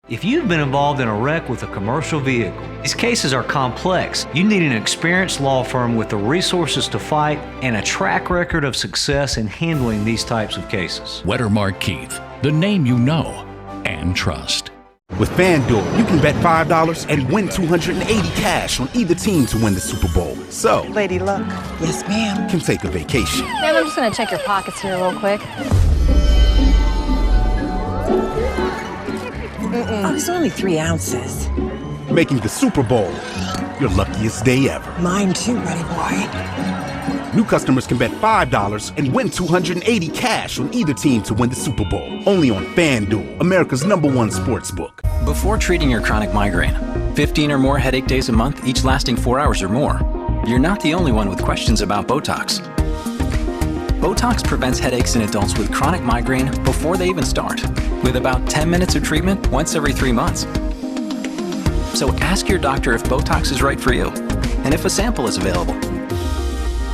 If you've been involved in a wreck with a commercial vehicle, these cases are complex. You need an experienced law firm with the resources to fight and a track record of success in handling these types of cases. Weddermark Keith, the name you know and trust. With FanDuel, you can bet $5 and win $280 cash on either team to win the Super Bowl. So, Lady Luck. Yes, ma'am. can take a vacation. Ma'am, I'm just going to check your pockets here real quick. Oh, it's only 3 ounces. Making the Super Bowl your luckiest day ever. Mine too, buddy boy. New customers can bet $5 and win $280 cash on either team to win the Super Bowl. Only on FanDuel, America's #1 sportsbook. Before treating your chronic migraine, 15 or more headache days a month, each lasting 4 hours or more, you're not the only one with questions about Botox. Botox prevents headaches in adults with chronic migraine before they even start, with about 10 minutes of treatment once every 3 months. So ask your doctor if Botox is right for you, and if a sample is available.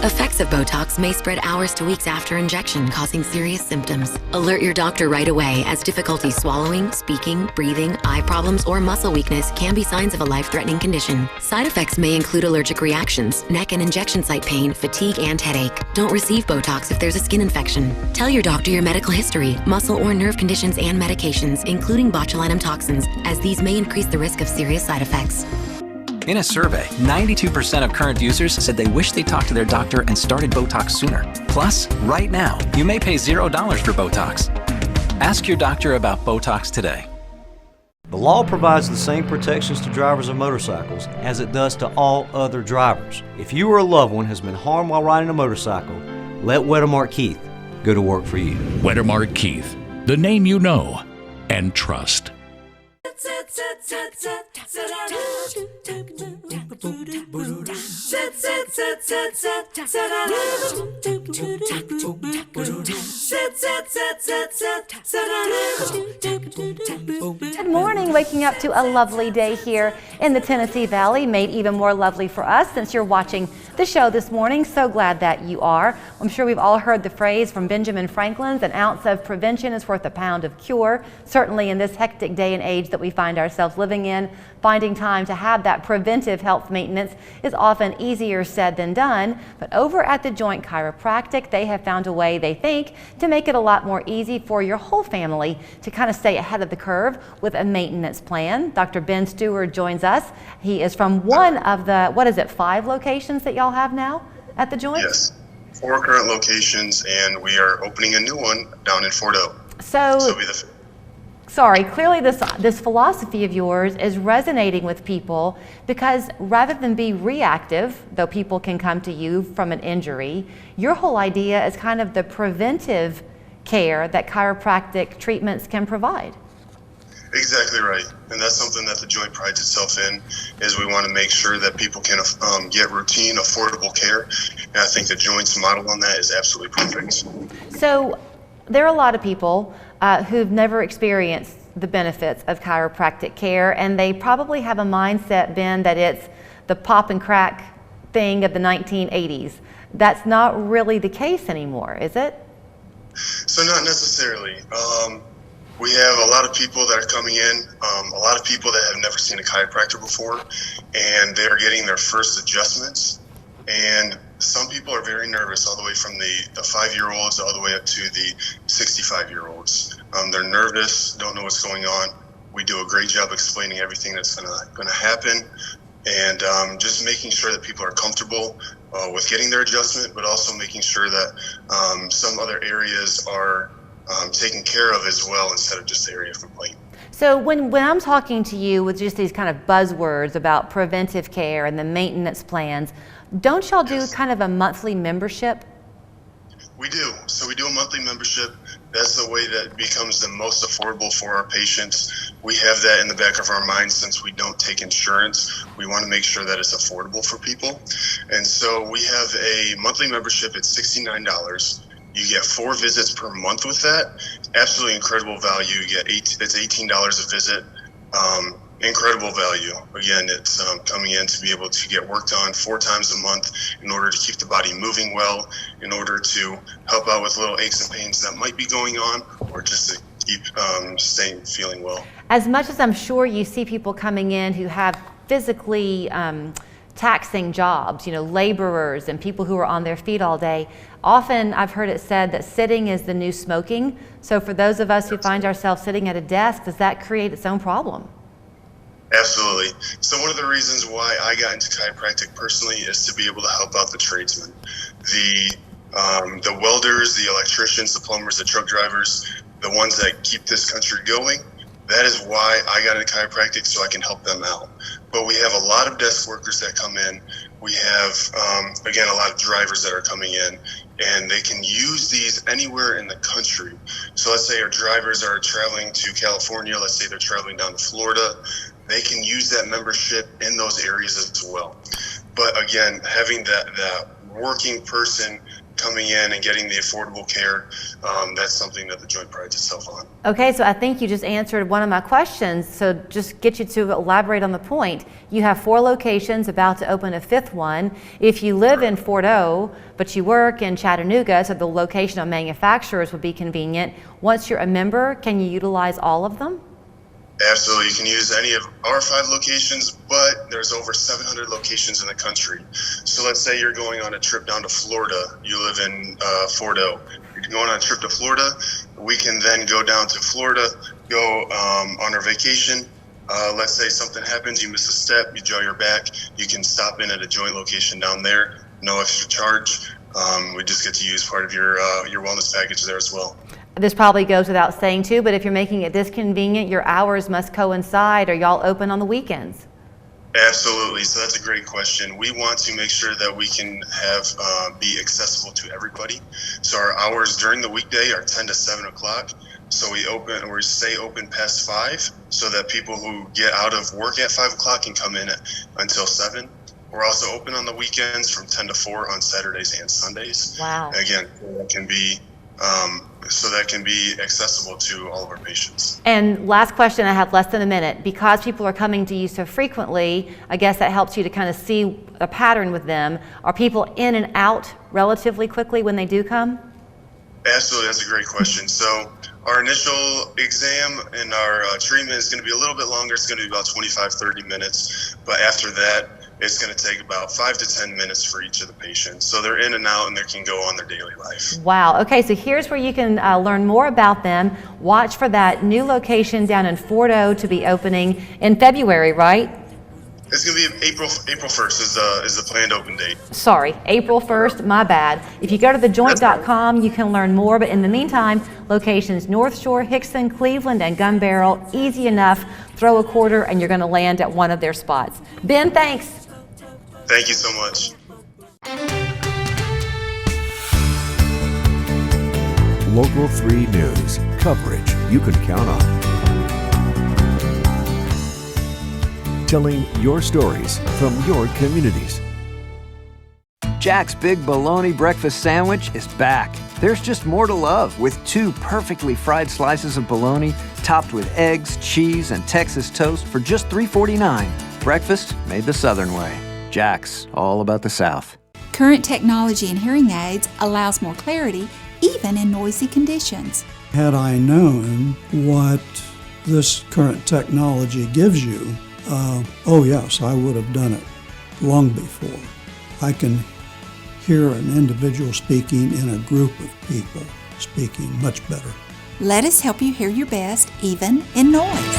Effects of Botox may spread hours to weeks after injection, causing serious symptoms. Alert your doctor right away, as difficulty swallowing, speaking, breathing, eye problems, or muscle weakness can be signs of a life-threatening condition. Side effects may include allergic reactions, neck and injection site pain, fatigue, and headache. Don't receive Botox if there's a skin infection. Tell your doctor your medical history, muscle or nerve conditions, and medications, including botulinum toxins, as these may increase the risk of serious side effects. In a survey, 92% of current users said they wish they talked to their doctor and started Botox sooner. Plus, right now, you may pay $0 for Botox. Ask your doctor about Botox today. The law provides the same protections to drivers of motorcycles as it does to all other drivers. If you or a loved one has been harmed while riding a motorcycle, let Weddermark Keith go to work for you. Weddermark Keith, the name you know and trust. Good morning, waking up to a lovely day here in the Tennessee Valley, made even more lovely for us since you're watching the show this morning. So glad that you are. I'm sure we've all heard the phrase from Benjamin Franklin's, an ounce of prevention is worth a pound of cure. Certainly in this hectic day and age that we find ourselves living in, finding time to have that preventive health maintenance is often easier said than done. But over at the Joint Chiropractic, they have found a way, they think, to make it a lot more easy for your whole family to kind of stay ahead of the curve with a maintenance plan. Dr. Ben Stewart joins us. He is from one of the, 5 locations that y'all have now at the Joint? Yes, 4 current locations, and we are opening a new one down in Fort Oak. Sorry, clearly this philosophy of yours is resonating with people, because rather than be reactive, though people can come to you from an injury, your whole idea is kind of the preventive care that chiropractic treatments can provide. Exactly right, and that's something that the Joint prides itself in, is we want to make sure that people can get routine, affordable care, and I think the Joint's model on that is absolutely perfect. So there are a lot of people who've never experienced the benefits of chiropractic care, and they probably have a mindset, Ben, that it's the pop and crack thing of the 1980s. That's not really the case anymore, is it? So not necessarily. We have a lot of people that are coming in, a lot of people that have never seen a chiropractor before, and they're getting their first adjustments. And some people are very nervous, all the way from the 5-year-olds all the way up to the 65-year-olds. They're nervous, don't know what's going on. We do a great job explaining everything that's going to happen, and just making sure that people are comfortable with getting their adjustment, but also making sure that some other areas are taken care of as well, instead of just the area of complaint. So when I'm talking to you with just these kind of buzzwords about preventive care and the maintenance plans, don't y'all do kind of a monthly membership? We do. So we do a monthly membership. That's the way that becomes the most affordable for our patients. We have that in the back of our minds, since we don't take insurance. We want to make sure that it's affordable for people. And so we have a monthly membership at $69. You get 4 visits per month with that. Absolutely incredible value. You get it's $18 a visit. Incredible value. Again, it's coming in to be able to get work done 4 times a month in order to keep the body moving well, in order to help out with little aches and pains that might be going on, or just to keep feeling well. As much as I'm sure you see people coming in who have physically taxing jobs, laborers and people who are on their feet all day, often I've heard it said that sitting is the new smoking. So for those of us who find ourselves sitting at a desk, does that create its own problem? Absolutely. So one of the reasons why I got into chiropractic personally is to be able to help out the tradesmen, the welders, the electricians, the plumbers, the truck drivers, the ones that keep this country going. That is why I got into chiropractic, so I can help them out. But we have a lot of desk workers that come in. We have, again, a lot of drivers that are coming in, and they can use these anywhere in the country. So let's say our drivers are traveling to California. Let's say they're traveling down to Florida. They can use that membership in those areas as well. But again, having that working person coming in and getting the affordable care, that's something that the joint prides itself on. Okay, so I think you just answered one of my questions. So just get you to elaborate on the point. You have 4 locations, about to open a 5th one. If you live in Fort O, but you work in Chattanooga, so the location of manufacturers would be convenient. Once you're a member, can you utilize all of them? Absolutely. You can use any of our 5 locations, but there's over 700 locations in the country. So let's say you're going on a trip down to Florida. You live in Fort O. You're going on a trip to Florida. We can then go down to Florida, go on our vacation. Let's say something happens, you miss a step, you jaw your back. You can stop in at a joint location down there. No extra charge. We just get to use part of your wellness package there as well. This probably goes without saying too, but if you're making it this convenient, your hours must coincide. Are y'all open on the weekends? Absolutely. So that's a great question. We want to make sure that we can have be accessible to everybody. So our hours during the weekday are 10 to 7 o'clock. So we stay open past 5 so that people who get out of work at 5 o'clock can come in until 7. We're also open on the weekends from 10 to 4 on Saturdays and Sundays. Wow. Again, that can be accessible to all of our patients. And last question, I have less than a minute. Because people are coming to you so frequently, I guess that helps you to kind of see a pattern with them. Are people in and out relatively quickly when they do come? Absolutely, that's a great question. So our initial exam and our treatment is going to be a little bit longer. It's going to be about 25, 30 minutes. But after that, it's going to take about 5 to 10 minutes for each of the patients. So they're in and out and they can go on their daily life. Wow. Okay, so here's where you can learn more about them. Watch for that new location down in Fort O to be opening in February, right? It's going to be April 1st is the planned open date. Sorry, April 1st, my bad. If you go to thejoint.com, you can learn more. But in the meantime, locations North Shore, Hickson, Cleveland, and Gun Barrel. Easy enough. Throw a quarter and you're going to land at one of their spots. Ben, thanks. Thank you so much. Local 3 News. Coverage you can count on. Telling your stories from your communities. Jack's Big Bologna Breakfast Sandwich is back. There's just more to love with 2 perfectly fried slices of bologna topped with eggs, cheese, and Texas toast for just $3.49. Breakfast made the Southern way. Jack's, all about the South. Current technology in hearing aids allows more clarity even in noisy conditions. Had I known what this current technology gives you, oh yes, I would have done it long before. I can hear an individual speaking in a group of people speaking much better. Let us help you hear your best even in noise.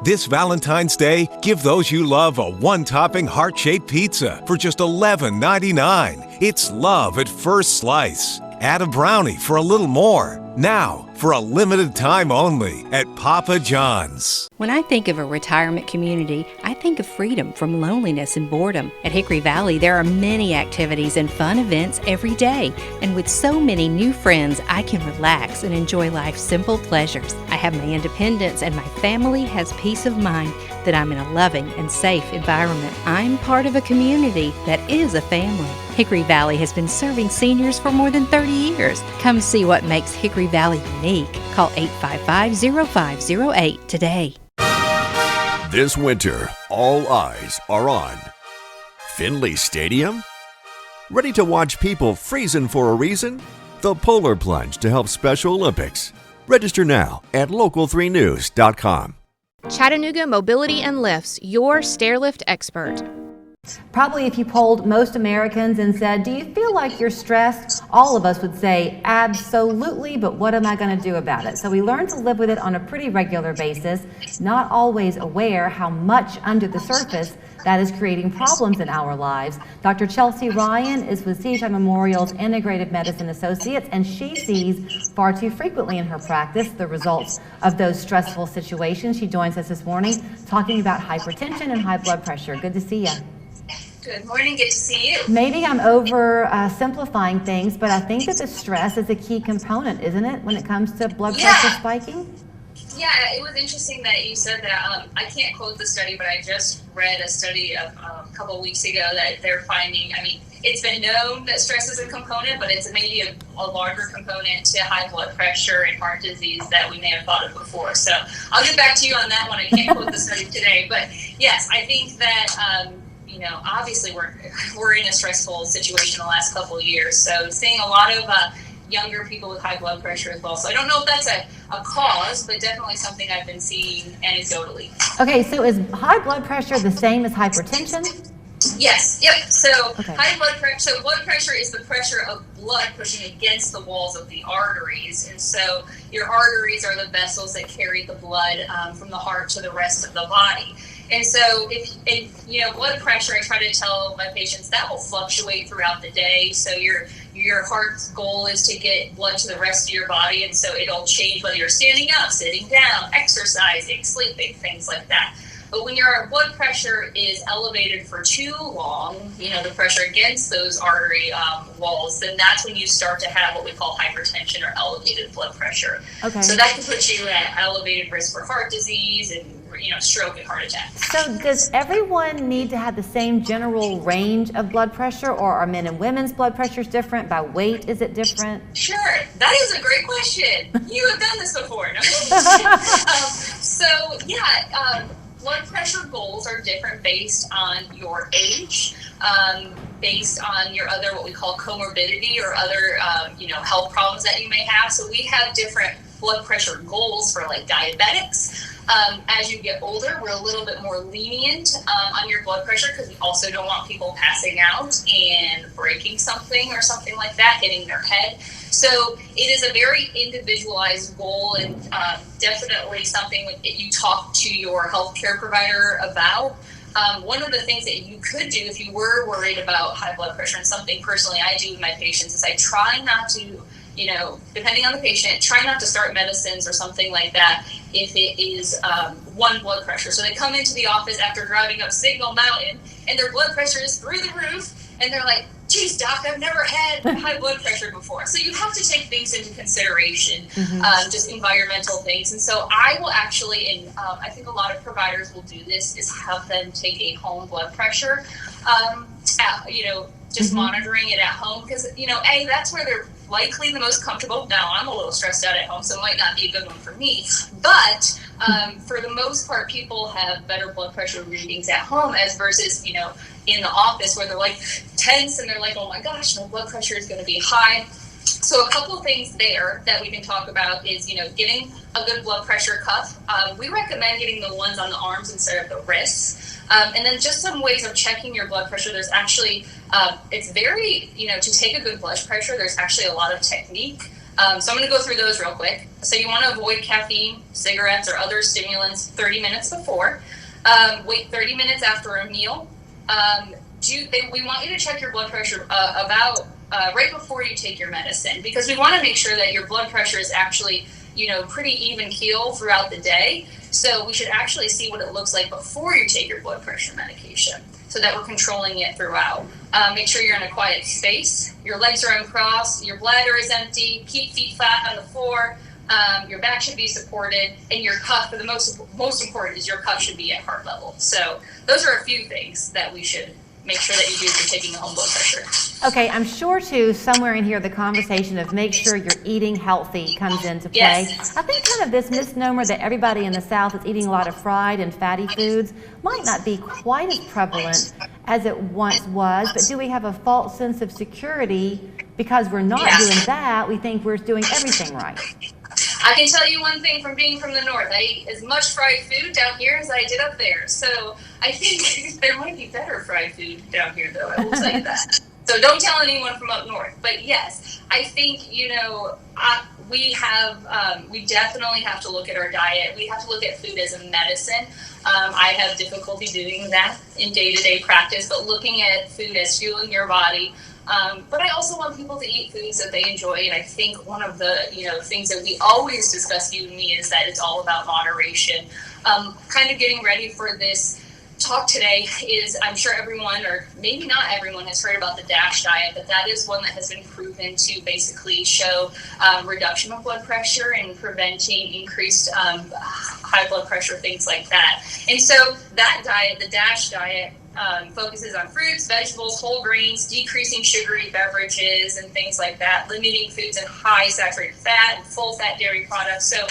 This Valentine's Day, give those you love a one-topping heart-shaped pizza for just $11.99. It's love at first slice. Add a brownie for a little more. Now, for a limited time only at Papa John's. When I think of a retirement community, I think of freedom from loneliness and boredom. At Hickory Valley, there are many activities and fun events every day. And with so many new friends, I can relax and enjoy life's simple pleasures. I have my independence and my family has peace of mind that I'm in a loving and safe environment. I'm part of a community that is a family. Hickory Valley has been serving seniors for more than 30 years. Come see what makes Hickory Valley unique. Call 855-0508 today. This winter, all eyes are on Finley Stadium, Ready to watch people freezing for a reason? The Polar Plunge to help Special Olympics. Register now at local3news.com. Chattanooga Mobility and Lifts, your stairlift expert. Probably if you polled most Americans and said, do you feel like you're stressed? All of us would say, absolutely, but what am I going to do about it? So we learn to live with it on a pretty regular basis, not always aware how much under the surface that is creating problems in our lives. Dr. Chelsea Ryan is with CHI Memorial's Integrative Medicine Associates, and she sees far too frequently in her practice the results of those stressful situations. She joins us this morning talking about hypertension and high blood pressure. Good to see you. Good morning, good to see you. Maybe I'm simplifying things, but I think that the stress is a key component, isn't it, when it comes to blood pressure spiking? Yeah, it was interesting that you said that. I can't quote the study, but I just read a study a couple of weeks ago that they're finding, it's been known that stress is a component, but it's maybe a larger component to high blood pressure and heart disease that we may have thought of before. So I'll get back to you on that one. I can't quote the study today, but yes, I think that, obviously we're in a stressful situation the last couple of years. So seeing a lot of younger people with high blood pressure as well. So I don't know if that's a cause, but definitely something I've been seeing anecdotally. Okay, so is high blood pressure the same as hypertension? Yes, yep. So high blood pressure, so blood pressure is the pressure of blood pushing against the walls of the arteries. And so your arteries are the vessels that carry the blood from the heart to the rest of the body. And so if blood pressure, I try to tell my patients that will fluctuate throughout the day. So your heart's goal is to get blood to the rest of your body. And so it'll change whether you're standing up, sitting down, exercising, sleeping, things like that. But when your blood pressure is elevated for too long, the pressure against those artery walls, then that's when you start to have what we call hypertension or elevated blood pressure. Okay. So that can put you at elevated risk for heart disease and stroke and heart attack. So does everyone need to have the same general range of blood pressure, or are men and women's blood pressures different? By weight, is it different? Sure. That is a great question. You have done this before. No? Blood pressure goals are different based on your age, based on your other, what we call comorbidity or other, health problems that you may have. So we have different blood pressure goals for like diabetics. As you get older, we're a little bit more lenient on your blood pressure because we also don't want people passing out and breaking something or something like that, hitting their head. So it is a very individualized goal and definitely something that you talk to your healthcare provider about. One of the things that you could do if you were worried about high blood pressure, and something personally I do with my patients, is I try not to, depending on the patient, try not to start medicines or something like that if it is one blood pressure. So they come into the office after driving up Signal Mountain and their blood pressure is through the roof and they're like, geez, doc, I've never had high blood pressure before. So you have to take things into consideration, just environmental things. And so I will actually, and I think a lot of providers will do this, is have them take a home blood pressure, just monitoring it at home. Because, that's where they're likely the most comfortable. Now, I'm a little stressed out at home, so it might not be a good one for me. But for the most part, people have better blood pressure readings at home as versus, in the office where they're like tense and they're like, oh my gosh, my blood pressure is going to be high. So a couple things there that we can talk about is, getting a good blood pressure cuff. We recommend getting the ones on the arms instead of the wrists. And then just some ways of checking your blood pressure. There's actually, it's very, to take a good blood pressure, there's actually a lot of technique. So I'm going to go through those real quick. So you want to avoid caffeine, cigarettes, or other stimulants 30 minutes before. Wait 30 minutes after a meal. We want you to check your blood pressure about right before you take your medicine, because we want to make sure that your blood pressure is actually, pretty even keel throughout the day. So we should actually see what it looks like before you take your blood pressure medication so that we're controlling it throughout. Make sure you're in a quiet space. Your legs are uncrossed. Your bladder is empty. Keep feet flat on the floor. Your back should be supported, and your cuff, for the most important, is your cuff should be at heart level. So those are a few things that we should make sure that you do if you're taking a home blood pressure. Okay, I'm sure too, somewhere in here, the conversation of make sure you're eating healthy comes into play. Yes. I think kind of this misnomer that everybody in the South is eating a lot of fried and fatty foods might not be quite as prevalent as it once was, but do we have a false sense of security because we're not doing that? We think we're doing everything right. I can tell you one thing from being from the North. I eat as much fried food down here as I did up there. So I think there might be better fried food down here, though. I will tell you that. So don't tell anyone from up north. But yes, I think, we definitely have to look at our diet. We have to look at food as a medicine. I have difficulty doing that in day-to-day practice, but looking at food as fueling your body. But I also want people to eat foods that they enjoy. And I think one of the, things that we always discuss, you and me, is that it's all about moderation. Kind of getting ready for this talk today is, I'm sure everyone, or maybe not everyone, has heard about the DASH diet, but that is one that has been proven to basically show reduction of blood pressure and preventing increased high blood pressure, things like that. And so that diet, the DASH diet, focuses on fruits, vegetables, whole grains, decreasing sugary beverages and things like that, limiting foods in high saturated fat and full fat dairy products. So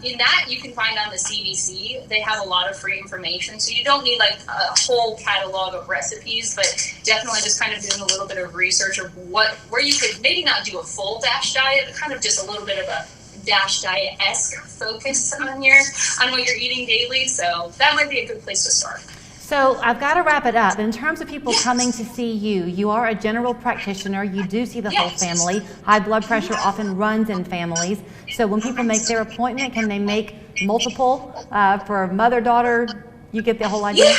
in that, you can find on the CDC, they have a lot of free information. So you don't need like a whole catalog of recipes, but definitely just kind of doing a little bit of research of where you could maybe not do a full DASH diet, but kind of just a little bit of a DASH diet-esque focus on what you're eating daily. So that might be a good place to start. So I've got to wrap it up. In terms of people coming to see you, you are a general practitioner. You do see the whole family. High blood pressure often runs in families. So when people make their appointment, can they make multiple for mother, daughter? You get the whole idea?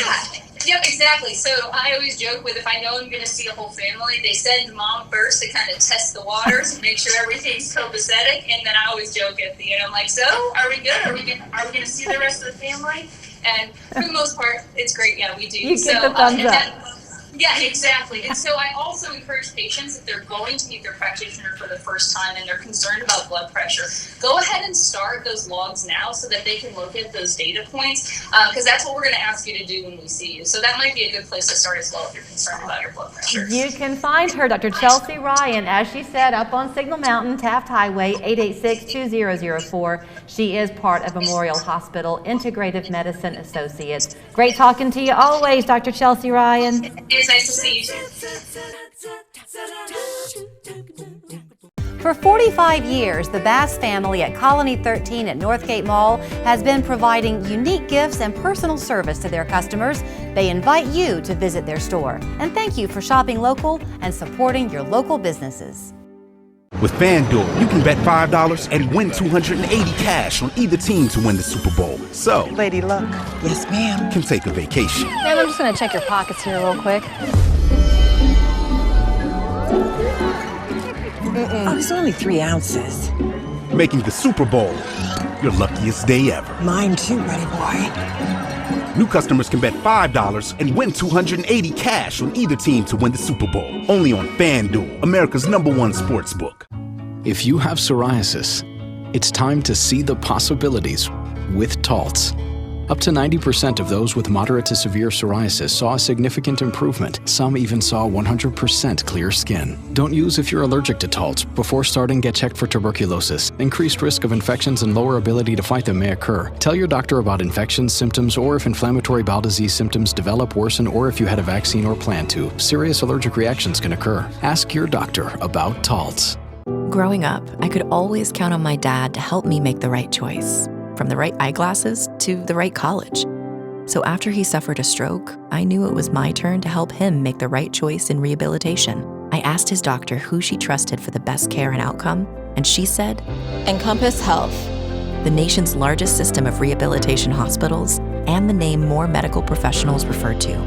Yep, exactly. So I always joke with, if I know I'm going to see a whole family, they send mom first to kind of test the waters and make sure everything's copacetic. And then I always joke at the end, I'm like, so are we good? Are we going to see the rest of the family? And for the most part, it's great. Yeah, we do. You get the thumbs up. Yeah, exactly. And so I also encourage patients, if they're going to meet their practitioner for the first time and they're concerned about blood pressure, go ahead and start those logs now so that they can look at those data points, because that's what we're going to ask you to do when we see you. So that might be a good place to start as well if you're concerned about your blood pressure. You can find her, Dr. Chelsea Ryan, as she said, up on Signal Mountain, Taft Highway, 886-2004. She is part of Memorial Hospital Integrative Medicine Associates. Great talking to you always, Dr. Chelsea Ryan. It's nice to see you. For 45 years, the Bass family at Colony 13 at Northgate Mall has been providing unique gifts and personal service to their customers. They invite you to visit their store. And thank you for shopping local and supporting your local businesses. With FanDuel, you can bet $5 and win $280 cash on either team to win the Super Bowl. So, Lady Luck. Yes, ma'am. Can take a vacation. Ma'am, I'm just going to check your pockets here real quick. Oh, it's only 3 ounces. Making the Super Bowl your luckiest day ever. Mine too, buddy boy. New customers can bet $5 and win $280 cash on either team to win the Super Bowl. Only on FanDuel, America's #1 sportsbook. If you have psoriasis, it's time to see the possibilities with Taltz. Up to 90% of those with moderate to severe psoriasis saw a significant improvement. Some even saw 100% clear skin. Don't use if you're allergic to Taltz. Before starting, get checked for tuberculosis. Increased risk of infections and lower ability to fight them may occur. Tell your doctor about infections, symptoms, or if inflammatory bowel disease symptoms develop, worsen, or if you had a vaccine or plan to. Serious allergic reactions can occur. Ask your doctor about Taltz. Growing up, I could always count on my dad to help me make the right choice. From the right eyeglasses to the right college. So after he suffered a stroke, I knew it was my turn to help him make the right choice in rehabilitation. I asked his doctor who she trusted for the best care and outcome, and she said, Encompass Health, the nation's largest system of rehabilitation hospitals and the name more medical professionals refer to.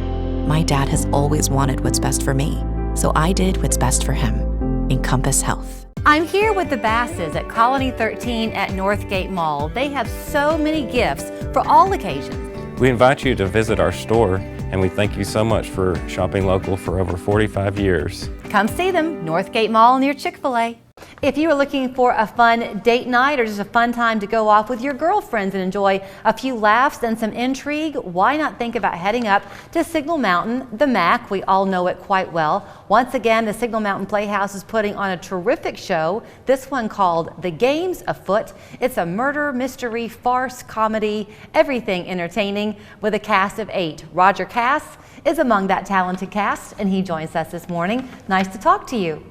My dad has always wanted what's best for me, so I did what's best for him. Encompass Health. I'm here with the Basses at Colony 13 at Northgate Mall. They have so many gifts for all occasions. We invite you to visit our store, and we thank you so much for shopping local for over 45 years. Come see them, Northgate Mall near Chick-fil-A. If you are looking for a fun date night or just a fun time to go off with your girlfriends and enjoy a few laughs and some intrigue, why not think about heading up to Signal Mountain, the MAC? We all know it quite well. Once again, the Signal Mountain Playhouse is putting on a terrific show, this one called The Game's Afoot. It's a murder, mystery, farce, comedy, everything entertaining with a cast of 8. Roger Cass is among that talented cast, and he joins us this morning. Nice to talk to you.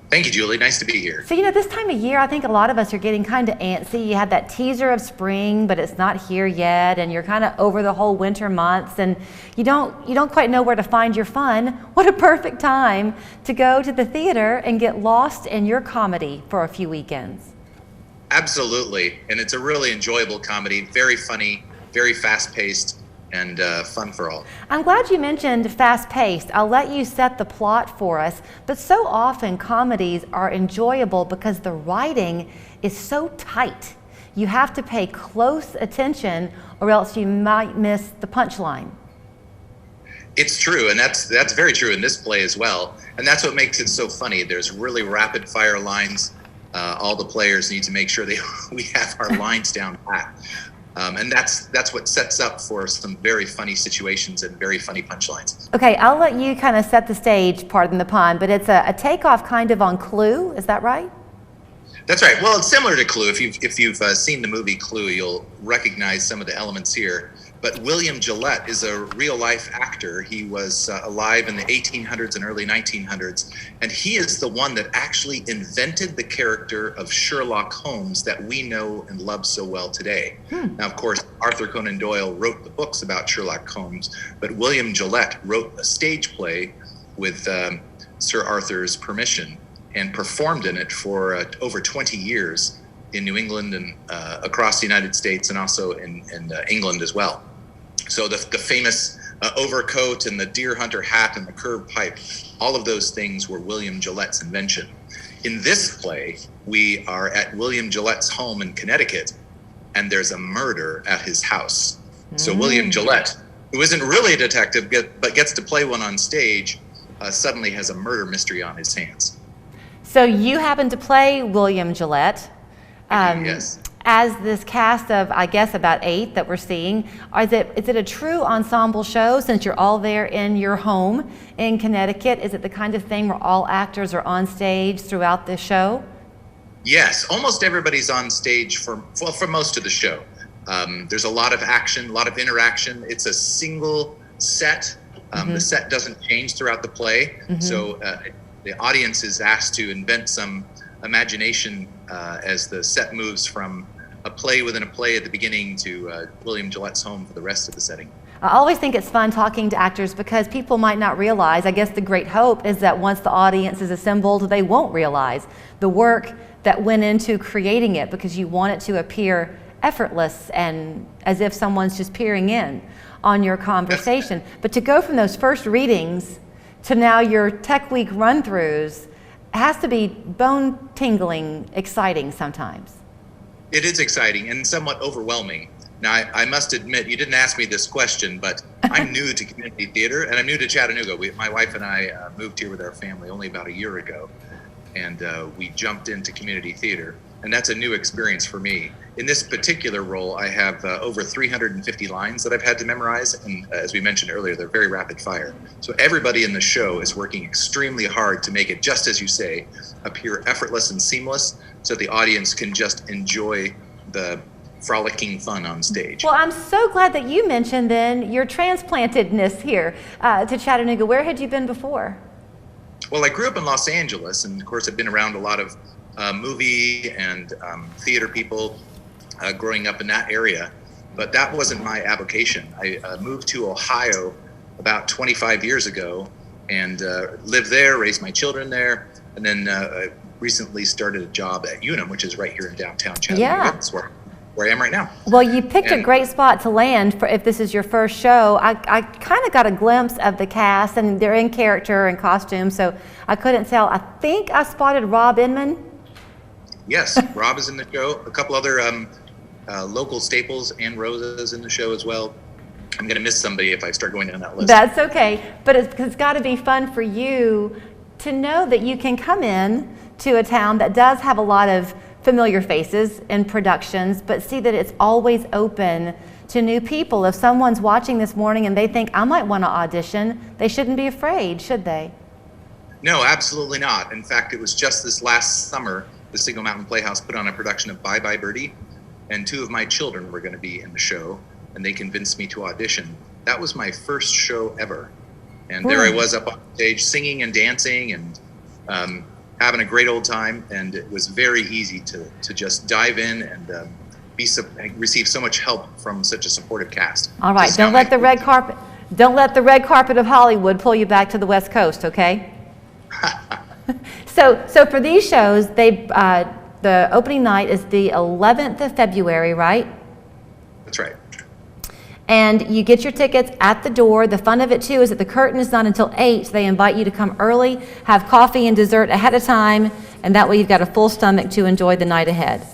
Thank you, Julie. Nice to be here. So, this time of year, I think a lot of us are getting kind of antsy. You had that teaser of spring, but it's not here yet, and you're kind of over the whole winter months, and you don't quite know where to find your fun. What a perfect time to go to the theater and get lost in your comedy for a few weekends. Absolutely, and it's a really enjoyable comedy, very funny, very fast-paced, and fun for all. I'm glad you mentioned fast-paced. I'll let you set the plot for us, but so often comedies are enjoyable because the writing is so tight. You have to pay close attention or else you might miss the punchline. It's true, and that's very true in this play as well, and that's what makes it so funny. There's really rapid-fire lines. All the players need to make sure we have our lines down pat. And that's what sets up for some very funny situations and very funny punchlines. Okay, I'll let you kind of set the stage, pardon the pun, but it's a takeoff kind of on Clue, is that right? That's right. Well, it's similar to Clue. If you've seen the movie Clue, you'll recognize some of the elements here. But William Gillette is a real-life actor. He was alive in the 1800s and early 1900s, and he is the one that actually invented the character of Sherlock Holmes that we know and love so well today. Now, of course, Arthur Conan Doyle wrote the books about Sherlock Holmes, but William Gillette wrote a stage play with Sir Arthur's permission and performed in it for over 20 years in New England and across the United States, and also in England as well. So the famous overcoat and the deer hunter hat and the curved pipe, all of those things were William Gillette's invention. In this play, we are at William Gillette's home in Connecticut, and there's a murder at his house. So William Gillette, who isn't really a detective, but gets to play one on stage, suddenly has a murder mystery on his hands. So you happen to play William Gillette. Yes. As this cast of, I guess, about 8 that we're seeing, is it a true ensemble show since you're all there in your home in Connecticut? Is it the kind of thing where all actors are on stage throughout the show? Yes, almost everybody's on stage for most of the show. There's a lot of action, a lot of interaction. It's a single set. The set doesn't change throughout the play, so the audience is asked to invent some imagination as the set moves from a play within a play at the beginning to William Gillette's home for the rest of the setting. I always think it's fun talking to actors because people might not realize, I guess the great hope is that once the audience is assembled, they won't realize the work that went into creating it, because you want it to appear effortless and as if someone's just peering in on your conversation. But to go from those first readings to now your Tech Week run-throughs has to be bone-tingling exciting sometimes. It is exciting and somewhat overwhelming. Now, I must admit, you didn't ask me this question, but I'm new to community theater, and I'm new to Chattanooga. My wife and I moved here with our family only about a year ago, and we jumped into community theater, and that's a new experience for me. In this particular role, I have over 350 lines that I've had to memorize, and as we mentioned earlier, they're very rapid fire. So everybody in the show is working extremely hard to make it, just as you say, appear effortless and seamless, so the audience can just enjoy the frolicking fun on stage. Well, I'm so glad that you mentioned then your transplantedness here to Chattanooga. Where had you been before? Well, I grew up in Los Angeles, and of course I've been around a lot of movie and theater people growing up in that area, but that wasn't my avocation. I moved to Ohio about 25 years ago and lived there, raised my children there, and then recently started a job at Unum, which is right here in downtown Chattanooga. Yeah. That's where I am right now. Well, you picked a great spot to land for if this is your first show. I kind of got a glimpse of the cast, and they're in character and costume, so I couldn't tell. I think I spotted Rob Inman. Yes, Rob is in the show. A couple other local staples and Rosa's in the show as well. I'm going to miss somebody if I start going down that list. That's okay, but it's got to be fun for you to know that you can come in to a town that does have a lot of familiar faces and productions, but see that it's always open to new people. If someone's watching this morning and they think, I might want to audition, they shouldn't be afraid, should they? No, absolutely not. In fact, it was just this last summer, the Signal Mountain Playhouse put on a production of Bye Bye Birdie, and 2 of my children were going to be in the show, and they convinced me to audition. That was my first show ever. And there I was up on stage singing and dancing and having a great old time. And it was very easy to just dive in and receive so much help from such a supportive cast. All right, don't let the red carpet of Hollywood pull you back to the West Coast, okay? So for these shows, the opening night is the 11th of February, right? That's right. And you get your tickets at the door. The fun of it too is that the curtain is not until 8. They invite you to come early, have coffee and dessert ahead of time, and that way you've got a full stomach to enjoy the night ahead.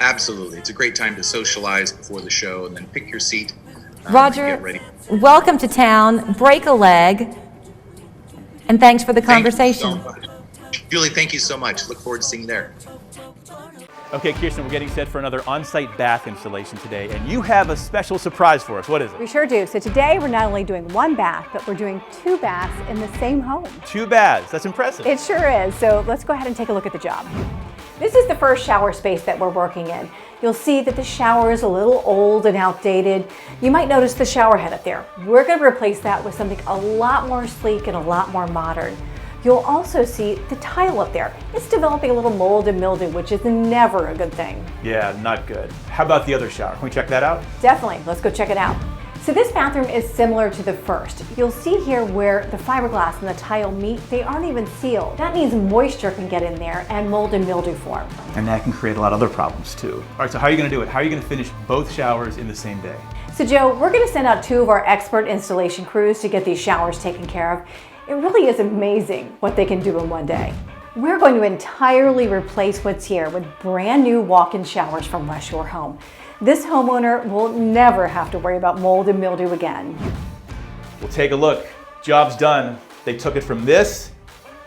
Absolutely. It's a great time to socialize before the show and then pick your seat. Roger, and get ready. Welcome to town. Break a leg. And thanks for the conversation. Thank you so much. Julie, thank you so much. Look forward to seeing you there. Okay, Kirsten, we're getting set for another on-site bath installation today, and you have a special surprise for us. What is it? We sure do. So today we're not only doing 1 bath, but we're doing 2 baths in the same home. 2 baths, that's impressive. It sure is. So let's go ahead and take a look at the job. This is the first shower space that we're working in. You'll see that the shower is a little old and outdated. You might notice the shower head up there. We're going to replace that with something a lot more sleek and a lot more modern. You'll also see the tile up there. It's developing a little mold and mildew, which is never a good thing. Yeah, not good. How about the other shower? Can we check that out? Definitely. Let's go check it out. So this bathroom is similar to the first. You'll see here where the fiberglass and the tile meet, they aren't even sealed. That means moisture can get in there and mold and mildew form. And that can create a lot of other problems too. All right, so how are you going to do it? How are you going to finish both showers in the same day? So Joe, we're going to send out 2 of our expert installation crews to get these showers taken care of. It really is amazing what they can do in one day. We're going to entirely replace what's here with brand new walk-in showers from West Shore Home. This homeowner will never have to worry about mold and mildew again. We'll take a look. Job's done. They took it from this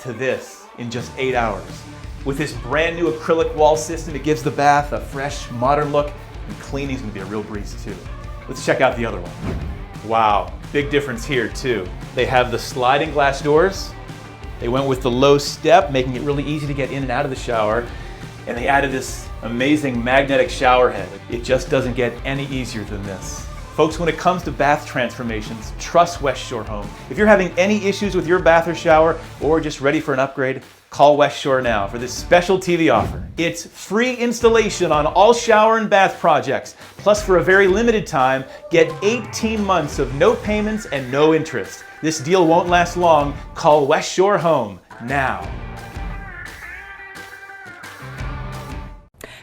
to this in just 8 hours. With this brand new acrylic wall system, it gives the bath a fresh, modern look, and cleaning's gonna be a real breeze too. Let's check out the other one. Wow, big difference here too. They have the sliding glass doors. They went with the low step, making it really easy to get in and out of the shower. And they added this amazing magnetic shower head. It just doesn't get any easier than this. Folks, when it comes to bath transformations, trust West Shore Home. If you're having any issues with your bath or shower, or just ready for an upgrade, call West Shore now for this special TV offer. It's free installation on all shower and bath projects. Plus, for a very limited time, get 18 months of no payments and no interest. This deal won't last long. Call West Shore Home now.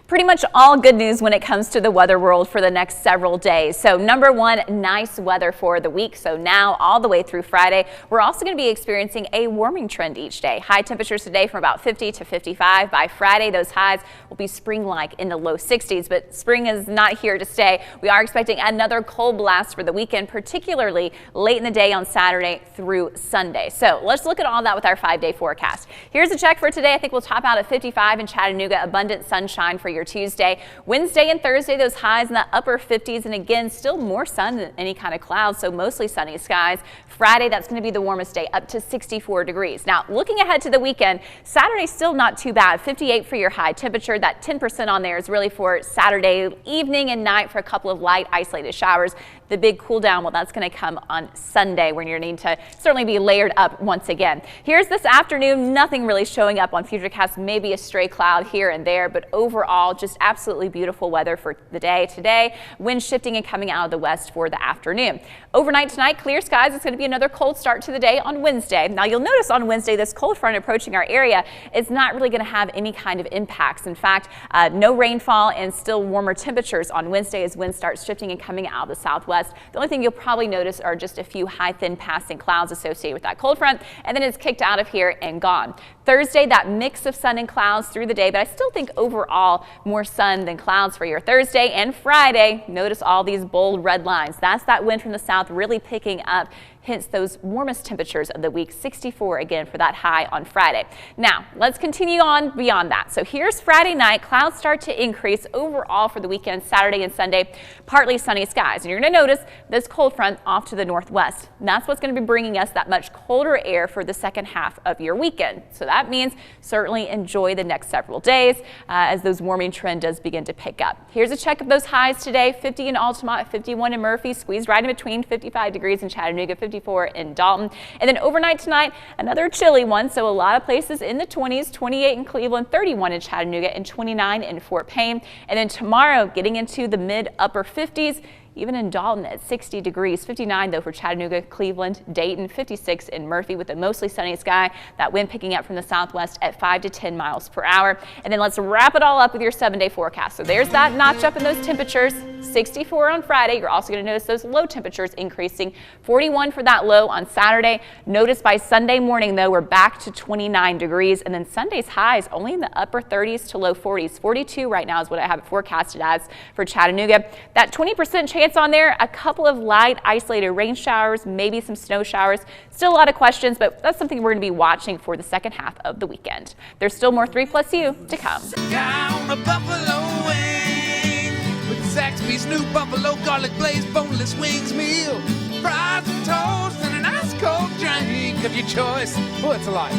Pretty much all good news when it comes to the weather world for the next several days. So number 1, nice weather for the week. So now all the way through Friday, we're also going to be experiencing a warming trend each day. High temperatures today from about 50 to 55. By Friday, those highs will be spring-like in the low 60s, but spring is not here to stay. We are expecting another cold blast for the weekend, particularly late in the day on Saturday through Sunday. So let's look at all that with our 5-day forecast. Here's a check for today. I think we'll top out at 55 in Chattanooga. Abundant sunshine for your Tuesday. Wednesday and Thursday, those highs in the upper 50s, and again, still more sun than any kind of clouds, so mostly sunny skies. Friday, that's going to be the warmest day, up to 64 degrees. Now, looking ahead to the weekend, Saturday's still not too bad. 58 for your high temperature. That 10% on there is really for Saturday evening and night for a couple of light isolated showers. The big cool down, well, that's going to come on Sunday when you're needing to certainly be layered up once again. Here's this afternoon, nothing really showing up on Futurecast, maybe a stray cloud here and there, but overall, just absolutely beautiful weather for the day today. Wind shifting and coming out of the west for the afternoon. Overnight tonight, clear skies. It's going to be another cold start to the day on Wednesday. Now, you'll notice on Wednesday, this cold front approaching our area is not really going to have any kind of impacts. In fact, no rainfall and still warmer temperatures on Wednesday as wind starts shifting and coming out of the southwest. The only thing you'll probably notice are just a few high, thin passing clouds associated with that cold front, and then it's kicked out of here and gone. Thursday, that mix of sun and clouds through the day, but I still think overall more sun than clouds for your Thursday and Friday. Notice all these bold red lines. That's that wind from the south really picking up hence those warmest temperatures of the week, 64 again for that high on Friday. Now, let's continue on beyond that. So here's Friday night. Clouds start to increase overall for the weekend, Saturday and Sunday, partly sunny skies. And you're going to notice this cold front off to the northwest. And that's what's going to be bringing us that much colder air for the second half of your weekend. So that means certainly enjoy the next several days as those warming trend does begin to pick up. Here's a check of those highs today: 50 in Altamont, 51 in Murphy, squeezed right in between, 55 degrees in Chattanooga, 54 in Dalton. And then overnight tonight, another chilly one. So a lot of places in the 20s, 28 in Cleveland, 31 in Chattanooga, and 29 in Fort Payne. And then tomorrow, getting into the mid upper 50s. Even in Dalton at 60 degrees, 59 though for Chattanooga, Cleveland, Dayton, 56 in Murphy with a mostly sunny sky. That wind picking up from the southwest at 5 to 10 miles per hour. And then let's wrap it all up with your 7-day forecast. So there's that notch up in those temperatures. 64 on Friday. You're also going to notice those low temperatures increasing. 41 for that low on Saturday. Notice by Sunday morning though, we're back to 29 degrees. And then Sunday's highs only in the upper 30s to low 40s. 42 right now is what I have it forecasted as for Chattanooga. That 20% chance on there, a couple of light isolated rain showers, maybe some snow showers. Still a lot of questions, but that's something we're going to be watching for the second half of the weekend. There's still more 3+U to come. Down a buffalo wing with Zaxby's new buffalo garlic glazed boneless wings meal. Fries and toast and an ice cold drink of your choice. What's like?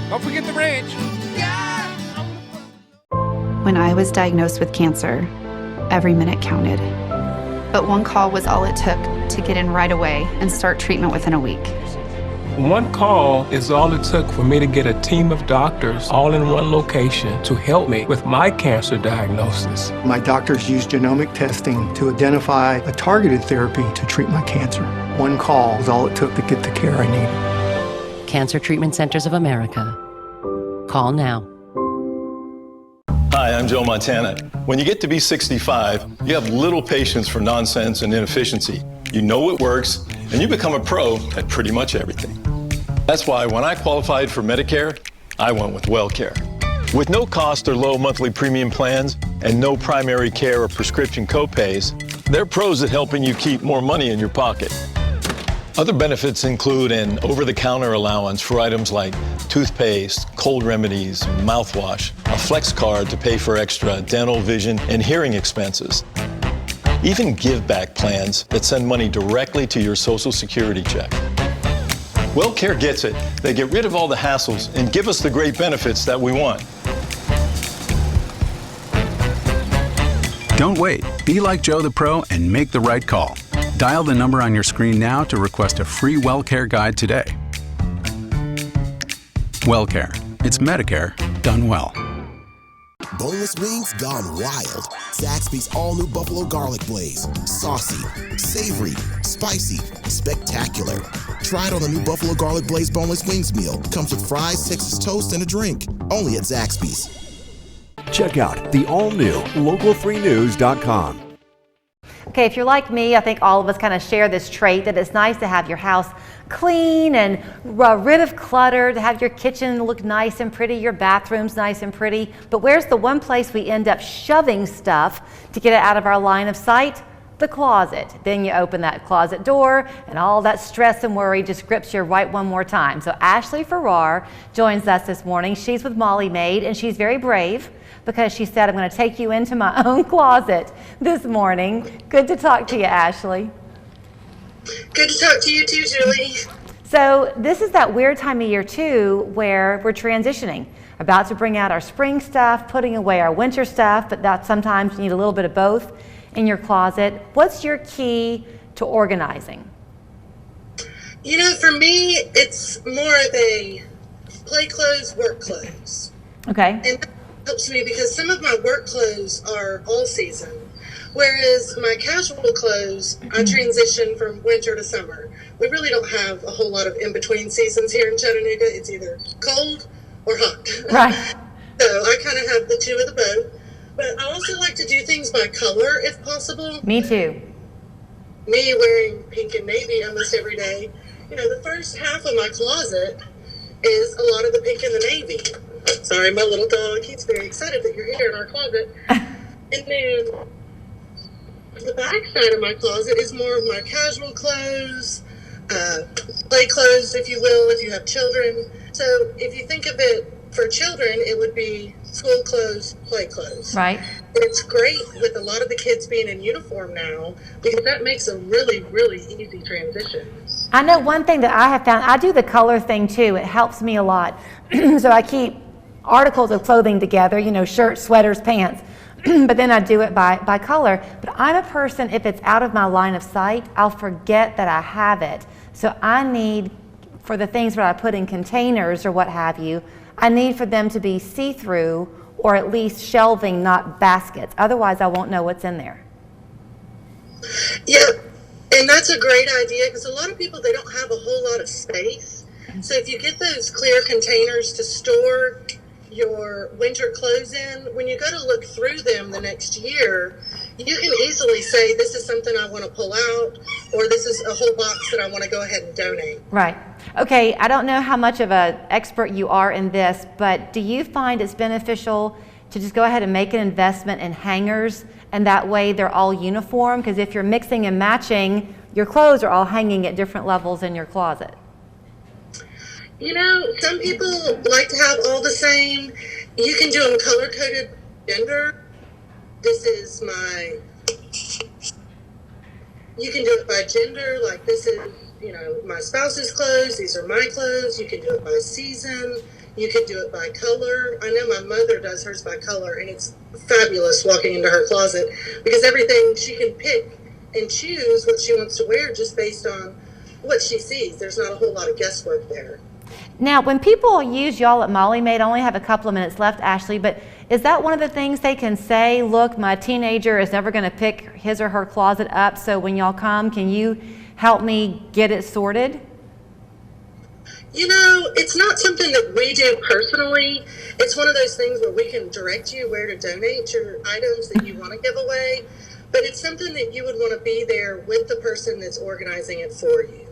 Don't forget the ranch. When I was diagnosed with cancer, every minute counted. But one call was all it took to get in right away and start treatment within a week. One call is all it took for me to get a team of doctors all in one location to help me with my cancer diagnosis. My doctors used genomic testing to identify a targeted therapy to treat my cancer. One call was all it took to get the care I needed. Cancer Treatment Centers of America. Call now. Hi, I'm Joe Montana. When you get to be 65, you have little patience for nonsense and inefficiency. You know it works, and you become a pro at pretty much everything. That's why when I qualified for Medicare, I went with WellCare. With no cost or low monthly premium plans and no primary care or prescription copays, they're pros at helping you keep more money in your pocket. Other benefits include an over-the-counter allowance for items like toothpaste, cold remedies, mouthwash, a flex card to pay for extra dental, vision, and hearing expenses. Even give-back plans that send money directly to your Social Security check. WellCare gets it. They get rid of all the hassles and give us the great benefits that we want. Don't wait. Be like Joe the Pro and make the right call. Dial the number on your screen now to request a free WellCare guide today. WellCare. It's Medicare done well. Boneless wings gone wild. Zaxby's all-new Buffalo Garlic Blaze. Saucy, savory, spicy, spectacular. Try it on the new Buffalo Garlic Blaze Boneless Wings meal. Comes with fries, Texas toast, and a drink. Only at Zaxby's. Check out the all-new Local3News.com. Okay, if you're like me, I think all of us kind of share this trait that it's nice to have your house clean and rid of clutter, to have your kitchen look nice and pretty, your bathrooms nice and pretty. But where's the one place we end up shoving stuff to get it out of our line of sight? The closet. Then you open that closet door and all that stress and worry just grips you right one more time. So Ashley Farrar joins us this morning. She's with Molly Maid and she's very brave because she said, I'm going to take you into my own closet this morning. Good to talk to you, Ashley. Good to talk to you too, Julie. So this is that weird time of year too where we're transitioning, about to bring out our spring stuff, putting away our winter stuff, but that sometimes you need a little bit of both in your closet. What's your key to organizing? You know, for me, it's more of a play clothes, work clothes. Okay. And that helps me because some of my work clothes are all season, whereas my casual clothes, I transition from winter to summer. We really don't have a whole lot of in-between seasons here in Chattanooga. It's either cold or hot. Right. So I kind of have the two of the both. But I also like to do things by color if possible. Me too. Me wearing pink and navy almost every day. You know, the first half of my closet is a lot of the pink and the navy. Sorry, my little dog, he's very excited that you're here in our closet. And then the back side of my closet is more of my casual clothes, play clothes, if you will, if you have children. So if you think of it for children, it would be school clothes, play clothes. Right. It's great with a lot of the kids being in uniform now because that makes a really, really easy transition. I know one thing that I have found, I do the color thing too. It helps me a lot. So I keep articles of clothing together, you know, shirts, sweaters, pants, but then I do it by color. But I'm a person, if it's out of my line of sight, I'll forget that I have it. So I need, for the things that I put in containers or what have you, I need for them to be see-through or at least shelving, not baskets. Otherwise, I won't know what's in there. Yeah, and that's a great idea because a lot of people, they don't have a whole lot of space. So if you get those clear containers to store your winter clothes in, when you go to look through them the next year, you can easily say, this is something I want to pull out, or this is a whole box that I want to go ahead and donate. Right. Okay, I don't know how much of an expert you are in this, but do you find it's beneficial to just go ahead and make an investment in hangers, and that way they're all uniform? Because if you're mixing and matching, your clothes are all hanging at different levels in your closet. You know, some people like to have all the same. You can do them color-coded gender. This is my, you can do it by gender, like this is, you know, my spouse's clothes, these are my clothes. You can do it by season. You can do it by color. I know my mother does hers by color, and it's fabulous walking into her closet because everything she can pick and choose what she wants to wear just based on what she sees. There's not a whole lot of guesswork there. Now, when people use y'all at Molly Maid, I only have a couple of minutes left, Ashley, but is that one of the things they can say, look, my teenager is never going to pick his or her closet up, so when y'all come, can you help me get it sorted? You know, it's not something that we do personally. It's one of those things where we can direct you where to donate your items that you want to give away, but it's something that you would want to be there with the person that's organizing it for you.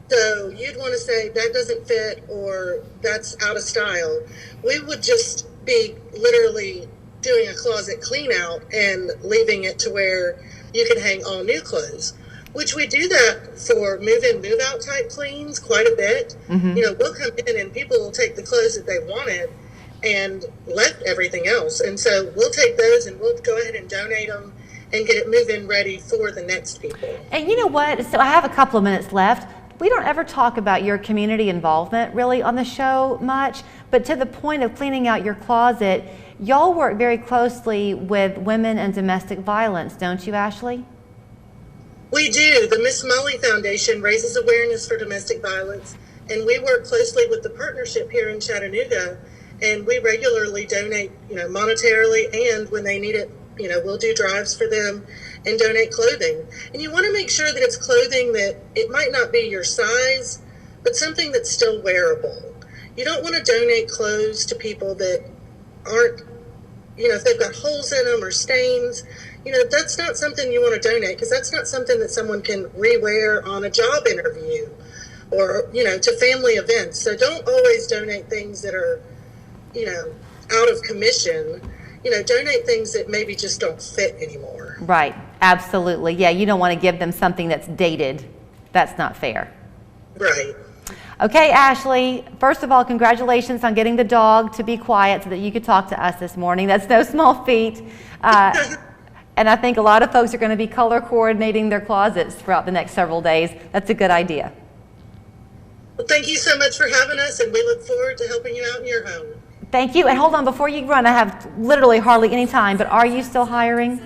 So you'd want to say that doesn't fit or that's out of style. We would just be literally doing a closet clean out and leaving it to where you can hang all new clothes, which we do that for move-in, move-out type cleans quite a bit. Mm-hmm. You know, we'll come in and people will take the clothes that they wanted and left everything else. And so we'll take those and we'll go ahead and donate them and get it move-in ready for the next people. And you know what? So I have a couple of minutes left. We don't ever talk about your community involvement really on the show much, but to the point of cleaning out your closet, y'all work very closely with women and domestic violence, don't you, Ashley? We do. The Miss Molly Foundation raises awareness for domestic violence, and we work closely with the partnership here in Chattanooga, and we regularly donate, you know, monetarily, and when they need it, you know, we'll do drives for them and donate clothing. And you want to make sure that it's clothing that it might not be your size, but something that's still wearable. You don't want to donate clothes to people that aren't, you know, if they've got holes in them or stains, you know, that's not something you want to donate because that's not something that someone can rewear on a job interview or, you know, to family events. So don't always donate things that are, you know, out of commission. You know, donate things that maybe just don't fit anymore. Right, absolutely. Yeah, you don't want to give them something that's dated. That's not fair. Right. Okay, Ashley, first of all, congratulations on getting the dog to be quiet so that you could talk to us this morning. That's no small feat. And I think a lot of folks are going to be color coordinating their closets throughout the next several days. That's a good idea. Well, thank you so much for having us, and we look forward to helping you out in your home. Thank you. And hold on, before you run, I have literally hardly any time, but are you still hiring?